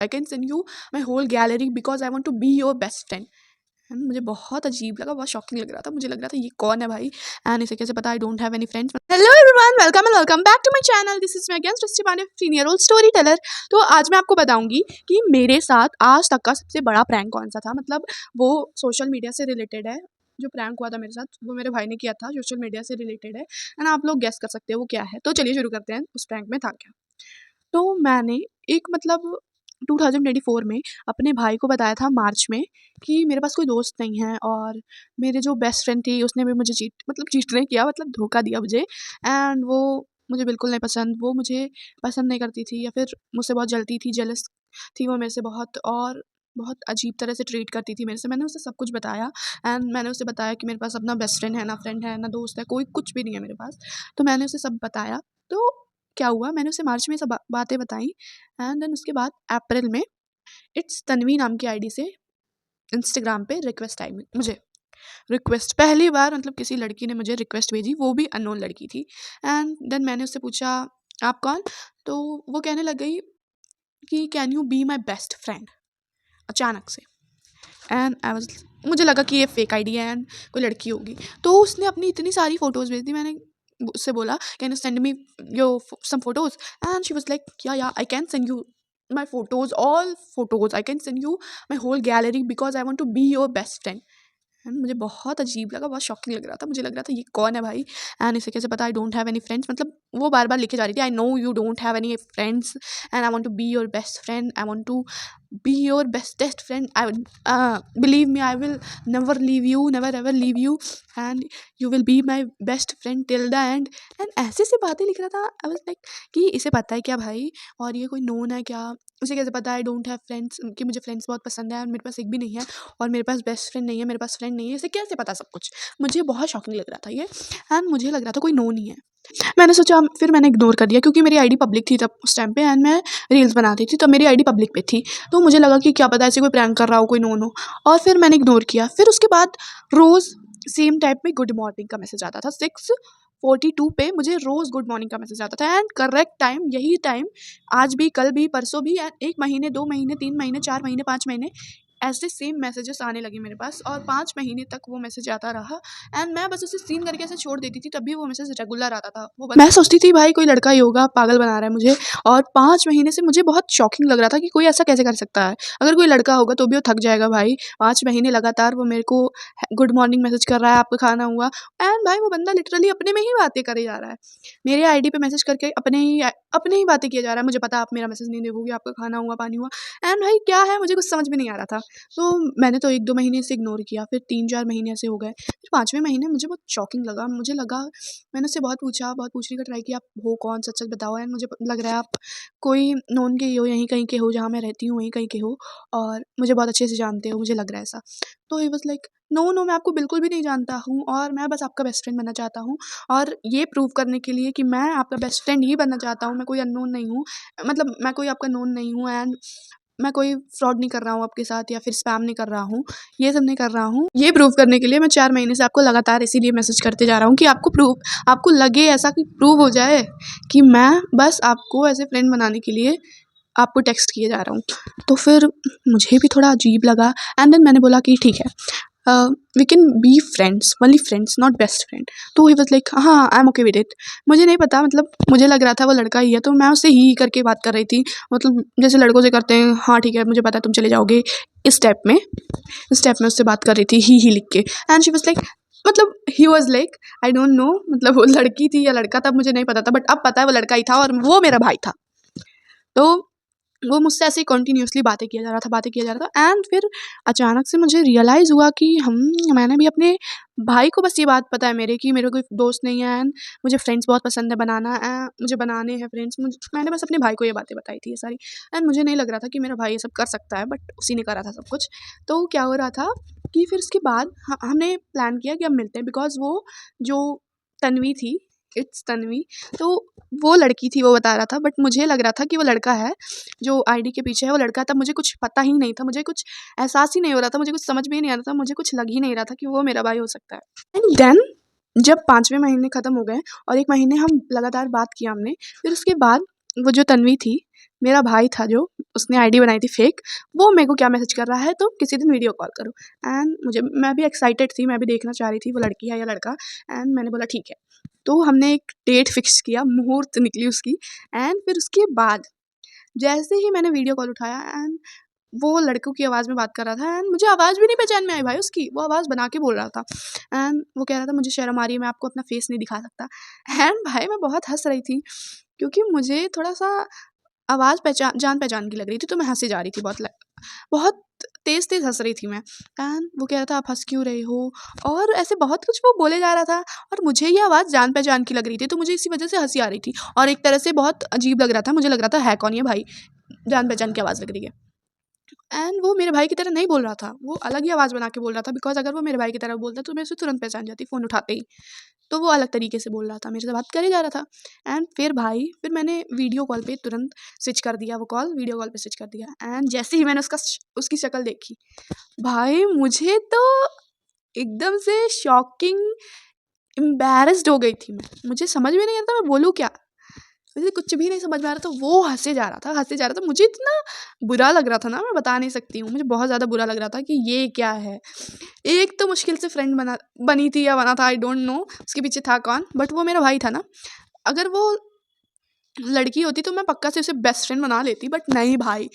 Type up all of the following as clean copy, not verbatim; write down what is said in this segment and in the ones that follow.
I can send you my whole gallery because I want to be your best friend. And मुझे बहुत अजीब लगा, बहुत shocking लग रहा था। मुझे लग रहा था ये कौन है भाई, एंड इसे कैसे पता I don't have any friends. Hello everyone, welcome and welcome back to my channel. This is my again Srishti Pandey, 15-year-old story teller. तो आज मैं आपको बताऊंगी कि मेरे साथ आज तक का सबसे बड़ा प्रैंक कौन सा था। मतलब वो सोशल मीडिया से रिलेटेड है। जो प्रैंक हुआ था मेरे साथ वो मेरे भाई ने किया था, सोशल मीडिया से रिलेटेड है, एंड आप लोग गेस कर सकते हो वो क्या है। तो चलिए शुरू करते हैं, उस प्रैंक में था क्या। तो मैंने एक मतलब 2024 में अपने भाई को बताया था मार्च में कि मेरे पास कोई दोस्त नहीं है, और मेरे जो बेस्ट फ्रेंड थी उसने भी मुझे चीट नहीं किया, मतलब धोखा दिया मुझे। एंड वो मुझे बिल्कुल नहीं पसंद, वो मुझे पसंद नहीं करती थी, या फिर मुझसे बहुत जलती थी, जेलस थी वो मेरे से बहुत, और बहुत अजीब तरह से ट्रीट करती थी मेरे से। मैंने उसे सब कुछ बताया, एंड मैंने उसे बताया कि मेरे पास अपना बेस्ट फ्रेंड है ना दोस्त है, कोई कुछ भी नहीं है मेरे पास। तो मैंने उसे सब बताया। तो क्या हुआ, मैंने उसे मार्च में सब बातें बताई, एंड देन उसके बाद अप्रैल में इट्स तन्वी नाम की आईडी से इंस्टाग्राम पे रिक्वेस्ट आई मुझे। रिक्वेस्ट पहली बार, मतलब किसी लड़की ने मुझे रिक्वेस्ट भेजी, वो भी अननोन लड़की थी। एंड देन मैंने उससे पूछा आप कौन। तो वो कहने लग गई कि can you B my best friend, अचानक से। एंड आई वाज, मुझे लगा कि ये फेक आईडी है एंड कोई लड़की होगी। तो उसने अपनी इतनी सारी फोटोज़ भेज दी। मैंने उससे बोला can you send me your some photos, and she was like yeah I can send you my photos, all photos, I can send you my whole gallery because I want to be your best friend. And मुझे बहुत अजीब लगा, बहुत shocking लग रहा था। मुझे लग रहा था ये कौन है भाई, एंड इसे कैसे पता I don't have any friends. मतलब वो बार बार लिखे जा रही थी I know you don't have any friends and I want to be your best friend, I want to be your bestest friend, I believe me I will never leave you, never ever leave you, and you will be my best friend till the end. And ऐसे ऐसी बातें लिख रहा था। I was like कि इसे पता है क्या भाई, और ये कोई नोन है क्या, उसे कैसे पता आई डोंट हैव फ्रेंड्स, कि मुझे फ्रेंड्स बहुत पसंद है और मेरे पास एक भी नहीं है, और मेरे पास बेस्ट फ्रेंड नहीं है, मेरे पास फ्रेंड नहीं है, इसे कैसे पता सब कुछ। मुझे बहुत शॉकिंग लग रहा था ये, एंड मुझे लग रहा था कोई नो नहीं है। मैंने सोचा, फिर मैंने इग्नोर कर दिया क्योंकि मेरी आईडी पब्लिक थी तब उस टाइम पे, एंड मैं रील्स बनाती थी, तब मेरी आईडी पब्लिक पे थी। तो मुझे लगा कि क्या पता ऐसे कोई प्रैंक कर रहा हो, कोई नोन हो, और फिर मैंने इग्नोर किया। फिर उसके बाद रोज़ सेम टाइप में गुड मॉर्निंग का मैसेज आता था, 6:42 पे मुझे रोज़ गुड मॉर्निंग का मैसेज आता था, एंड करेक्ट टाइम यही टाइम, आज भी, कल भी, परसों भी, एंड 1 महीने, 2 महीने, 3 महीने, 4 महीने, 5 महीने ऐसे सेम मैसेजेस आने लगे मेरे पास, और 5 महीने तक वो मैसेज आता रहा। एंड मैं बस उसे सीन करके ऐसे छोड़ देती थी, तब भी वो मैसेज रेगुलर आता था। मैं सोचती थी भाई कोई लड़का ही होगा, पागल बना रहा है मुझे। और 5 महीने से मुझे बहुत शॉकिंग लग रहा था कि कोई ऐसा कैसे कर सकता है। अगर कोई लड़का होगा तो भी वो थक जाएगा भाई, 5 महीने लगातार वो मेरे को गुड मॉर्निंग मैसेज कर रहा है, आपका खाना हुआ। एंड भाई वो बंदा लिटरली अपने में ही बातें करे जा रहा है, मेरे आईडी पे मैसेज करके अपने ही बातें किए जा रहा है। मुझे पता आप मेरा मैसेज नहीं देखोगे, आपका खाना हुआ, पानी हुआ। एंड भाई क्या है, मुझे कुछ समझ में नहीं आ रहा था। तो मैंने तो 1-2 महीने से इग्नोर किया, फिर 3-4 महीने ऐसे हो गए। फिर 5वें महीने मुझे बहुत शॉकिंग लगा, मुझे लगा, मैंने उससे बहुत पूछा, बहुत पूछने का ट्राई किया, आप हो कौन, सच-सच बताओ। एंड मुझे लग रहा है आप कोई नोन के ही हो, यहीं कहीं के हो, जहाँ मैं रहती हूँ वहीं कहीं के हो, और मुझे बहुत अच्छे से जानते हो, मुझे लग रहा है ऐसा। तो he was like no, no, मैं आपको बिल्कुल भी नहीं जानता हूँ, और मैं बस आपका बेस्ट फ्रेंड बनना चाहता हूँ, और ये प्रूव करने के लिए कि मैं आपका बेस्ट फ्रेंड ही बनना चाहता हूँ, मैं कोई अननोन नहीं हूँ। मतलब मैं कोई आपका नोन नहीं हूँ, एंड मैं कोई फ्रॉड नहीं कर रहा हूँ आपके साथ, या फिर स्पैम नहीं कर रहा हूँ, ये सब नहीं कर रहा हूँ। ये प्रूव करने के लिए मैं 4 महीने से आपको लगातार इसीलिए मैसेज करते जा रहा हूँ कि आपको लगे ऐसा, कि प्रूव हो जाए कि मैं बस आपको एज़ ए फ्रेंड बनाने के लिए आपको टेक्स्ट किए जा रहा हूँ। तो फिर मुझे भी थोड़ा अजीब लगा, एंड देन मैंने बोला कि ठीक है, we can be friends, only friends, not best friend. तो ही वाज़ लाइक हाँ, I am okay with it. मुझे नहीं पता, मतलब मुझे लग रहा था वो लड़का ही है, तो मैं उससे ही करके बात कर रही थी। मतलब जैसे लड़कों से करते हैं, हाँ ठीक है मुझे पता है तुम चले जाओगे, इस टाइप में उससे बात कर रही थी, ही लिख के। एंड शी वाज़ लाइक, मतलब ही was like I don't know, मतलब वो लड़की थी या लड़का था मुझे नहीं पता था, बट अब पता है वो लड़का ही था, और वो मेरा भाई था। तो वो मुझसे ऐसे ही कंटिन्यूअसली बातें किया जा रहा था, एंड फिर अचानक से मुझे रियलाइज़ हुआ कि मैंने भी अपने भाई को बस ये बात पता है मेरे, कि मेरे कोई दोस्त नहीं है, एंड मुझे फ्रेंड्स बहुत पसंद है बनाना, मुझे बनाने हैं फ्रेंड्स। मैंने बस अपने भाई को ये बातें बताई थी ये सारी, एंड मुझे नहीं लग रहा था कि मेरा भाई ये सब कर सकता है, बट उसी ने करा था सब कुछ। तो क्या हो रहा था कि फिर उसके बाद हमने प्लान किया कि अब मिलते हैं, बिकॉज़ वो जो तन्वी थी, इट्स तन्वी, तो वो लड़की थी, वो बता रहा था, बट मुझे लग रहा था कि वो लड़का है जो आईडी के पीछे है, वो लड़का था। मुझे कुछ पता ही नहीं था, मुझे कुछ एहसास ही नहीं हो रहा था, मुझे कुछ समझ में ही नहीं आ रहा था, मुझे कुछ लग ही नहीं रहा था कि वो मेरा भाई हो सकता है। एंड देन जब 5वें महीने ख़त्म हो गए और 1 महीने हम लगातार बात किया हमने, फिर उसके बाद वो जो तन्वी थी, मेरा भाई था जो उसने आईडी बनाई थी फेक, वो मेरे को क्या मैसेज कर रहा है, तुम किसी दिन वीडियो कॉल करो। एंड मैं भी एक्साइटेड थी, मैं भी देखना चाह रही थी वो लड़की है या लड़का। एंड मैंने बोला ठीक है। तो हमने एक डेट फिक्स किया, मुहूर्त निकली उसकी। एंड फिर उसके बाद जैसे ही मैंने वीडियो कॉल उठाया एंड वो लड़कों की आवाज़ में बात कर रहा था एंड मुझे आवाज़ भी नहीं पहचान में आई भाई उसकी, वो आवाज़ बना के बोल रहा था। एंड वो कह रहा था मुझे शर्म आ रही है, मैं आपको अपना फेस नहीं दिखा सकता। एंड भाई मैं बहुत हंस रही थी क्योंकि मुझे थोड़ा सा आवाज़ पहचान जान पहचान की लग रही थी, तो मैं हंसी जा रही थी बहुत तेज तेज हंस रही थी मैं। एंड वो कह रहा था आप हंस क्यों रहे हो, और ऐसे बहुत कुछ वो बोले जा रहा था। और मुझे ये आवाज़ जान पहचान की लग रही थी, तो मुझे इसी वजह से हंसी आ रही थी और एक तरह से बहुत अजीब लग रहा था। मुझे लग रहा था है कौन ये भाई, जान पहचान की आवाज़ लग रही है। एंड वो मेरे भाई की तरह नहीं बोल रहा था, वो अलग ही आवाज़ बना के बोल रहा था। बिकॉज़ अगर वो मेरे भाई की तरह बोलता तो मैं उसे तुरंत पहचान जाती फ़ोन उठाते ही। तो वो अलग तरीके से बोल रहा था, मेरे से बात करे जा रहा था। एंड फिर मैंने वीडियो कॉल पे तुरंत स्विच कर दिया, वो कॉल वीडियो कॉल पे स्विच कर दिया। एंड जैसे ही मैंने उसकी शक्ल देखी, भाई मुझे तो एकदम से शॉकिंग एम्बैरेस्ड हो गई थी मैं। मुझे समझ में नहीं आता मैं बोलूँ क्या? मुझे कुछ भी नहीं समझ में आ रहा था, वो हँसे जा रहा था, हँसे जा रहा था। मुझे इतना बुरा लग रहा था ना, मैं बता नहीं सकती हूँ। मुझे बहुत ज़्यादा बुरा लग रहा था कि ये क्या है? एक तो मुश्किल से फ्रेंड बनी थी या बना था, आई डोंट नो उसके पीछे था कौन, बट वो मेरा भाई था ना। अगर वो लड़की होती तो मैं पक्का से उसे बेस्ट फ्रेंड बना लेती, बट नहीं भाई।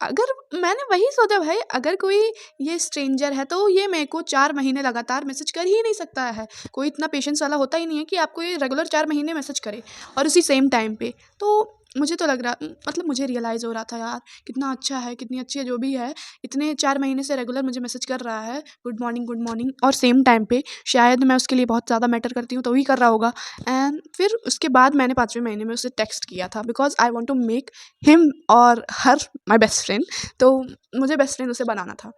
अगर मैंने वही सोचा भाई, अगर कोई ये स्ट्रेंजर है तो ये मेरे को 4 महीने लगातार मैसेज कर ही नहीं सकता है। कोई इतना पेशेंस वाला होता ही नहीं है कि आपको ये रेगुलर 4 महीने मैसेज करे और उसी सेम टाइम पे। तो मुझे तो लग रहा, मतलब मुझे रियलाइज़ हो रहा था यार, कितना अच्छा है, कितनी अच्छी है जो भी है, इतने 4 महीने से रेगुलर मुझे मैसेज कर रहा है, गुड मॉर्निंग और सेम टाइम पे। शायद मैं उसके लिए बहुत ज़्यादा मैटर करती हूँ तो ही कर रहा होगा। एंड फिर उसके बाद मैंने 5वें महीने में उसे टेक्स्ट किया था, because I want to make him और हर माय बेस्ट फ्रेंड। तो मुझे बेस्ट फ्रेंड उसे बनाना था।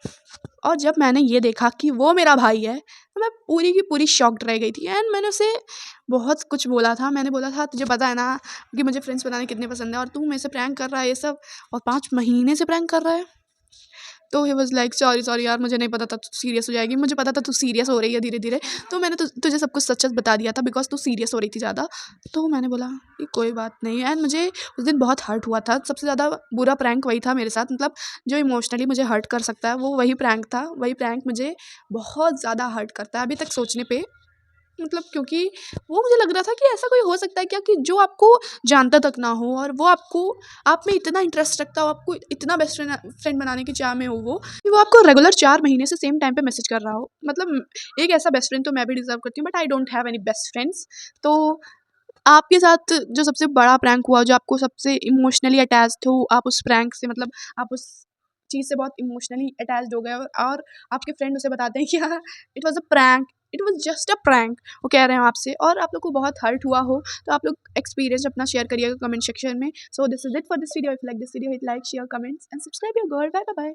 और जब मैंने ये देखा कि वो मेरा भाई है, तो मैं पूरी की पूरी शॉक्ड रह गई थी। एंड मैंने उसे बहुत कुछ बोला था। मैंने बोला था तुझे पता है ना कि मुझे फ्रेंड्स बनाने कितने पसंद है, और तू मेरे से प्रैंक कर रहा है ये सब, और 5 महीने से प्रैंक कर रहा है। तो he was like sorry sorry यार, मुझे नहीं पता था तू सीरियस हो जाएगी, मुझे पता था तू सीरियस हो रही है धीरे-धीरे। तो मैंने तुझे सब कुछ सच-सच बता दिया था, बिकॉज़ तू सीरियस हो रही थी ज़्यादा। तो मैंने बोला कि कोई बात नहीं। एंड मुझे उस दिन बहुत हर्ट हुआ था। सबसे ज़्यादा बुरा प्रैंक वही था मेरे साथ, मतलब जो इमोशनली मुझे हर्ट कर सकता है वो वही प्रैंक था। वही प्रैंक मुझे बहुत ज़्यादा हर्ट करता है अभी तक सोचने पे। मतलब क्योंकि वो मुझे लग रहा था कि ऐसा कोई हो सकता है क्या कि जो आपको जानता तक ना हो और वो आपको आप में इतना इंटरेस्ट रखता हो, आपको इतना बेस्ट फ्रेंड बनाने की चाह में हो वो, कि वो आपको रेगुलर 4 महीने से सेम टाइम पे मैसेज कर रहा हो। मतलब एक ऐसा बेस्ट फ्रेंड तो मैं भी डिज़र्व करती हूँ, but I don't have any best friends. तो आपके साथ जो सबसे बड़ा प्रैंक हुआ, जो आपको सबसे इमोशनली अटैच्ड हो, आप उस प्रैंक से, मतलब आप उस चीज़ से बहुत इमोशनली अटैच्ड हो गए और आपके फ्रेंड उसे बताते हैं कि हाँ, it was a prank, it was just a prank, वो कह रहे हैं आपसे, और आप लोग को बहुत हर्ट हुआ हो, तो आप लोग एक्सपीरियंस अपना शेयर करिएगा कमेंट सेक्शन में। So this is it for this video. If you like this video, hit like, share, comments and subscribe your girl. Bye bye bye.